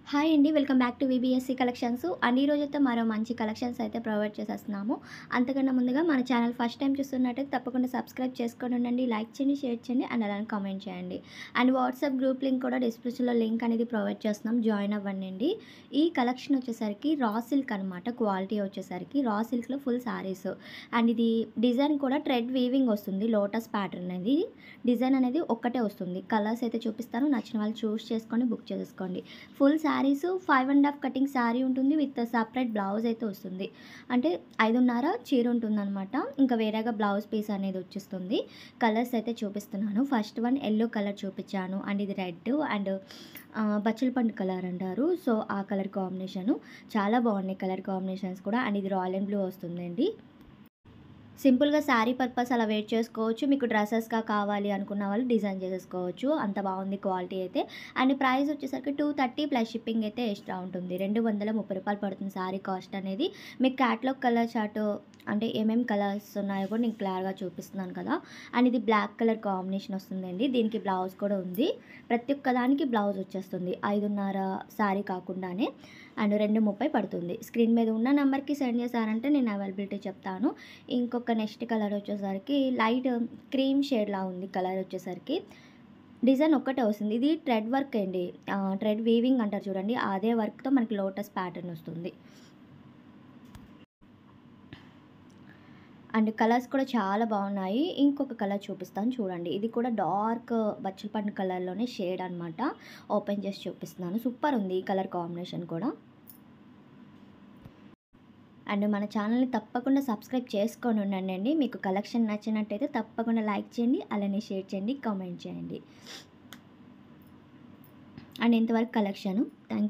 Hi అండి. Welcome back to VBSC collections. And ఈరోజైతే మరో మంచి కలెక్షన్స్ అయితే ప్రొవైడ్ చేసేస్తున్నాము. అంతకన్నా ముందుగా మన ఛానల్ ఫస్ట్ టైం చూస్తున్నట్టయితే తప్పకుండా సబ్స్క్రైబ్ చేసుకొని ఉండండి. లైక్ చేయండి, షేర్ చేయండి అండ్ అలానే కామెంట్ చేయండి. అండ్ వాట్సాప్ గ్రూప్ లింక్ కూడా డిస్క్రిప్షన్లో లింక్ అనేది ప్రొవైడ్ చేస్తున్నాం. జాయిన్ అవ్వండి. ఈ కలెక్షన్ వచ్చేసరికి రా సిల్క్ అనమాట. క్వాలిటీ వచ్చేసరికి రా సిల్క్లో ఫుల్ శారీస్. అండ్ ఇది డిజైన్ కూడా థ్రెడ్ వీవింగ్ వస్తుంది. లోటస్ ప్యాటర్న్ అనేది డిజైన్ అనేది ఒక్కటే వస్తుంది. కలర్స్ అయితే చూపిస్తాను. నచ్చిన వాళ్ళు చూస్ చేసుకొని బుక్ చేసుకోండి. ఫుల్ శారీస్ 5.5 కటింగ్ శారీ ఉంటుంది. విత్ సపరేట్ బ్లౌజ్ అయితే వస్తుంది. అంటే 5.5 చీర ఉంటుందన్నమాట. ఇంకా వేరేగా బ్లౌజ్ పీస్ అనేది వచ్చేస్తుంది. కలర్స్ అయితే చూపిస్తున్నాను. ఫస్ట్ వన్ ఎల్లో కలర్ చూపించాను. అండ్ ఇది రెడ్ అండ్ బచ్చల పండు కలర్ అంటారు. సో ఆ కలర్ కాంబినేషను చాలా బాగున్నాయి కలర్ కాంబినేషన్స్ కూడా. అండ్ ఇది రాయల్ అండ్ బ్లూ వస్తుందండి. సింపుల్‌గా శారీ పర్పస్ అలా వేర్ చేసుకోవచ్చు. మీకు డ్రెసెస్‌గా కావాలి అనుకున్న వాళ్ళు డిజైన్ చేసేసుకోవచ్చు. అంత బాగుంది క్వాలిటీ అయితే. అండ్ ప్రైస్ వచ్చేసరికి 230 ప్లస్ షిప్పింగ్ అయితే ఎక్స్ట్రా ఉంటుంది. రూ. 230 పడుతుంది శారీ కాస్ట్ అనేది. మీకు క్యాటలాగ్ కలర్ చార్ట్ అంటే ఏమేమి కలర్స్ ఉన్నాయో కూడా నేను క్లియర్‌గా చూపిస్తున్నాను కదా! అండ్ ఇది బ్లాక్ కలర్ కాంబినేషన్ వస్తుందండి. దీనికి బ్లౌజ్ కూడా ఉంది. ప్రతి ఒక్క దానికి బ్లౌజ్ వచ్చేస్తుంది. 5.5 శారీ కాకుండానే. అండ్ 230 పడుతుంది. స్క్రీన్ మీద ఉన్న నెంబర్‌కి సెండ్ చేశారంటే నేను అవైలబిలిటీ చెప్తాను. ఇంకొక నెక్స్ట్ కలర్ వచ్చేసరికి లైట్ క్రీమ్ షేడ్‌లా ఉంది కలర్ వచ్చేసరికి. డిజైన్ ఒక్కటే వస్తుంది. ఇది థ్రెడ్ వర్క్ అండి. థ్రెడ్ వీవింగ్ అంటారు చూడండి. అదే వర్క్‌తో మనకి లోటస్ ప్యాటర్న్ వస్తుంది. అండ్ కలర్స్ కూడా చాలా బాగున్నాయి. ఇంకొక కలర్ చూపిస్తాను చూడండి. ఇది కూడా డార్క్ బచ్చల పండు కలర్‌లోనే షేడ్ అనమాట. ఓపెన్ చేసి చూపిస్తున్నాను. సూపర్ ఉంది ఈ కలర్ కాంబినేషన్ కూడా. అండ్ మన ఛానల్‌ని తప్పకుండా సబ్స్క్రైబ్ చేసుకొని ఉండండి. మీకు కలెక్షన్ నచ్చినట్టయితే తప్పకుండా లైక్ చేయండి. అలానే షేర్ చేయండి, కామెంట్ చేయండి. అండ్ ఇంతవరకు కలెక్షను. థ్యాంక్